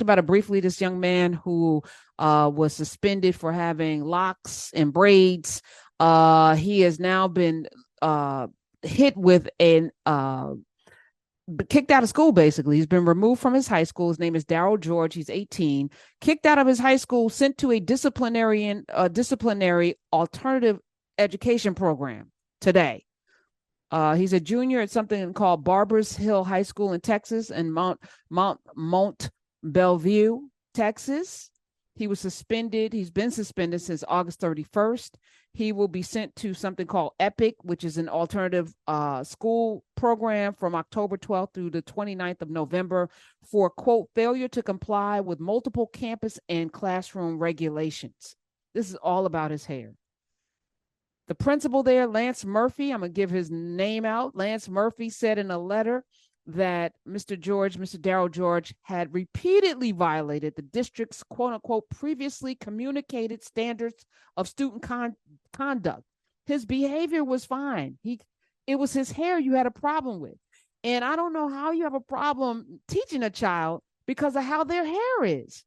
talked about it briefly. This young man who was suspended for having locks and braids. He has now been hit with kicked out of school. Basically, he's been removed from his high school. His name is Daryl George. He's 18. Kicked out of his high school, sent to a disciplinary alternative education program today. He's a junior at something called Barbers Hill High School in Texas and Mount Bellevue, Texas. He was suspended. He's been suspended since August 31st. He will be sent to something called EPIC, which is an alternative school program from October 12th through the 29th of November for, quote, failure to comply with multiple campus and classroom regulations. This is all about his hair. The principal there, Lance Murphy, I'm going to give his name out. Lance Murphy said in a letter that Mr. Daryl George, had repeatedly violated the district's, quote unquote, previously communicated standards of student conduct. His behavior was fine. It was his hair you had a problem with. And I don't know how you have a problem teaching a child because of how their hair is.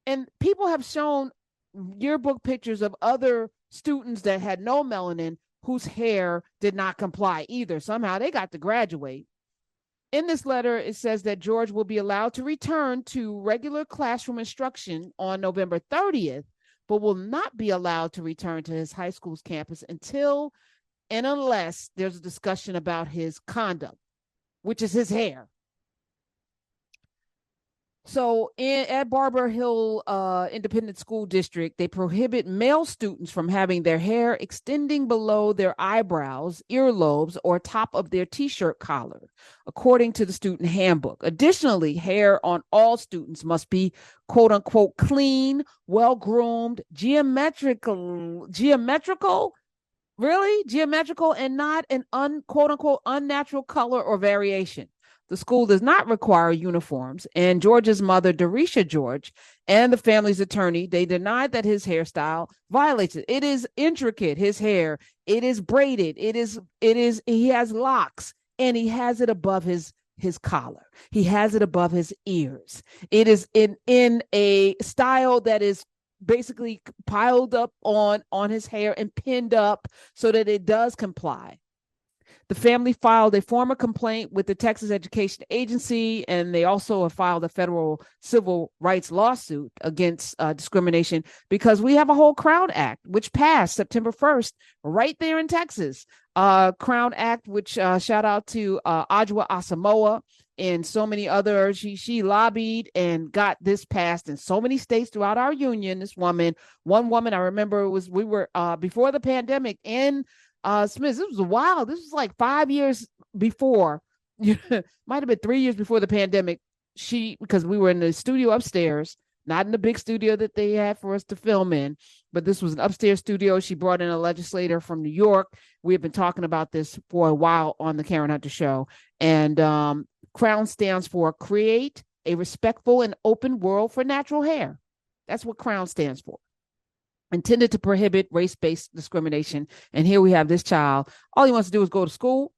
And people have shown yearbook pictures of other students that had no melanin whose hair did not comply either. Somehow they got to graduate. In this letter, it says that George will be allowed to return to regular classroom instruction on November 30th, but will not be allowed to return to his high school's campus until and unless there's a discussion about his conduct, which is his hair. So at Barber Hill Independent School District, they prohibit male students from having their hair extending below their eyebrows, earlobes, or top of their t-shirt collar, according to the student handbook. Additionally, hair on all students must be, quote unquote, clean, well-groomed, geometrical, and not an quote unquote unnatural color or variation. The school does not require uniforms, and George's mother, Dorisha George, and the family's attorney, they denied that his hairstyle violates it. It is intricate, his hair. It is braided. He has locks, and he has it above his collar. He has it above his ears. It is in a style that is basically piled up on his hair and pinned up so that it does comply. The family filed a formal complaint with the Texas Education Agency, and they also have filed a federal civil rights lawsuit against discrimination because we have a whole Crown Act, which passed September 1st right there in Texas. Crown Act, which shout out to Adwoa Asamoah and so many others. She lobbied and got this passed in so many states throughout our union. One woman, I remember we were before the pandemic in Smith. This was a while. This was like 5 years before, might have been 3 years before the pandemic. Because we were in the studio upstairs, not in the big studio that they had for us to film in, but this was an upstairs studio. She brought in a legislator from New York. We have been talking about this for a while on the Karen Hunter Show. And CROWN stands for Create a Respectful and Open World for Natural Hair. That's what CROWN stands for. Intended to prohibit race-based discrimination. And here we have this child. All he wants to do is go to school.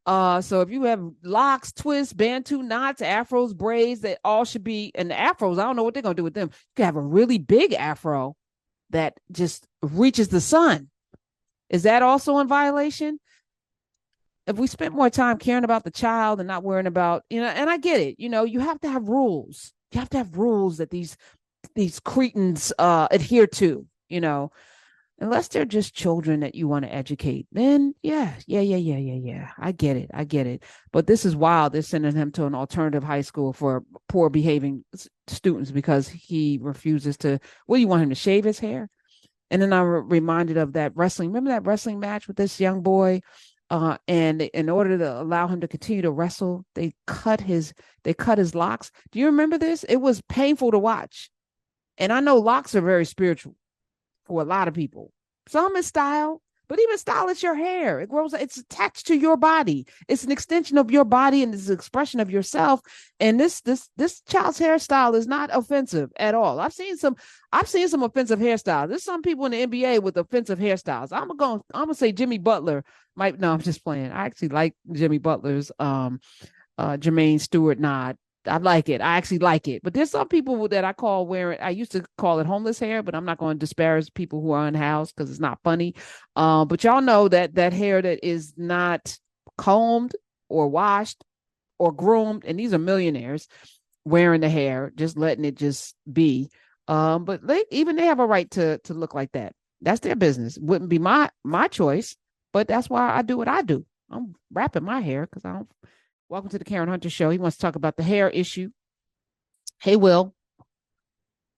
So if you have locks, twists, bantu knots, afros, braids, they all should be, and the afros, I don't know what they're going to do with them. You can have a really big afro that just reaches the sun. Is that also in violation? If we spent more time caring about the child and not worrying about, and I get it, you have to have rules. You have to have rules that these cretins adhere to. Unless they're just children that you want to educate, then yeah. I get it. But this is wild. They're sending him to an alternative high school for poor behaving students because he refuses to. What do you want him to shave his hair? And then I'm reminded of that wrestling. Remember that wrestling match with this young boy? And in order to allow him to continue to wrestle, they cut his locks. Do you remember this? It was painful to watch. And I know locks are very spiritual for a lot of people. Some is style, but even style is your hair. It grows, it's attached to your body. It's an extension of your body and it's an expression of yourself. And this child's hairstyle is not offensive at all. I've seen some offensive hairstyles. There's some people in the NBA with offensive hairstyles. I'm gonna say Jimmy Butler might. No, I'm just playing. I actually like Jimmy Butler's Jermaine Stewart nod. I like it. I actually like it. But there's some people that I call wearing, I used to call it homeless hair, but I'm not going to disparage people who are unhoused because it's not funny. But y'all know that hair that is not combed or washed or groomed, and these are millionaires wearing the hair, just letting it just be. But they have a right to look like that. That's their business. Wouldn't be my choice, but that's why I do what I do. I'm wrapping my hair because I don't. Welcome to the Karen Hunter Show. He wants to talk about the hair issue. Hey, Will.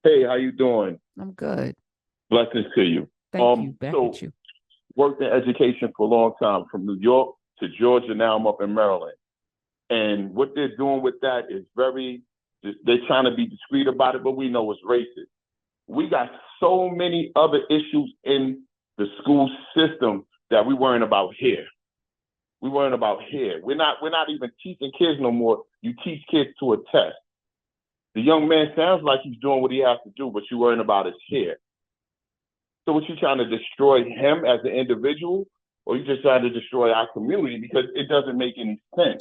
Hey, how you doing? I'm good. Blessings to you. Thank you. Back at you. Worked in education for a long time, from New York to Georgia. Now I'm up in Maryland. And what they're doing with that is they're trying to be discreet about it, but we know it's racist. We got so many other issues in the school system that we worrying about here. We worrying about here. We're not even teaching kids no more. You teach kids to a test. The young man sounds like he's doing what he has to do, but you're worrying about his hair. So what, you trying to destroy him as an individual, or you just trying to destroy our community? Because it doesn't make any sense.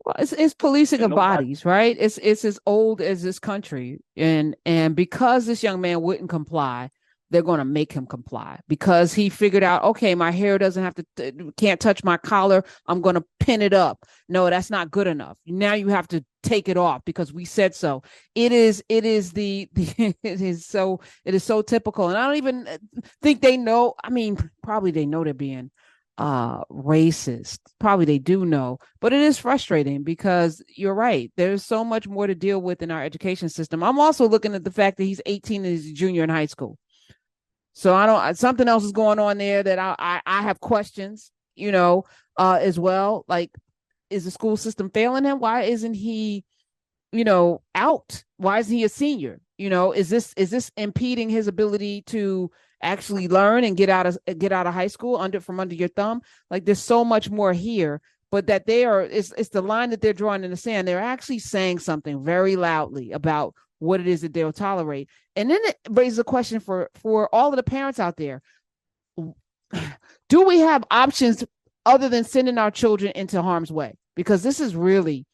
Well, it's policing of bodies, right? It's as old as this country, and because this young man wouldn't comply, they're going to make him comply because he figured out, okay, my hair doesn't have to, can't touch my collar. I'm going to pin it up. No, that's not good enough. Now you have to take it off because we said so. It is so typical. And I don't even think they know. I mean, probably they know they're being racist. Probably they do know, but it is frustrating because you're right. There's so much more to deal with in our education system. I'm also looking at the fact that he's 18 and he's a junior in high school. So something else is going on there that I have questions, as well. Like, is the school system failing him? Why isn't he, out? Why isn't he a senior? Is this impeding his ability to actually learn and get out of high school from under your thumb? Like, there's so much more here, but that it's the line that they're drawing in the sand. They're actually saying something very loudly about what it is that they'll tolerate. And then it raises a question for all of the parents out there. Do we have options other than sending our children into harm's way? Because this is really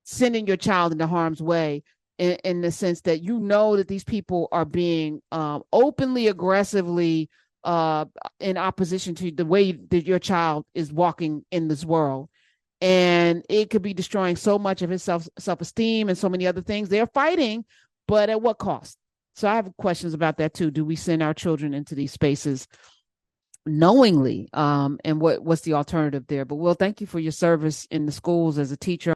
sending your child into harm's way in the sense that that these people are being openly, aggressively in opposition to the way that your child is walking in this world. And it could be destroying so much of his self-esteem and so many other things. They're fighting, but at what cost? So I have questions about that too. Do we send our children into these spaces knowingly? And what's the alternative there? But Will, thank you for your service in the schools as a teacher.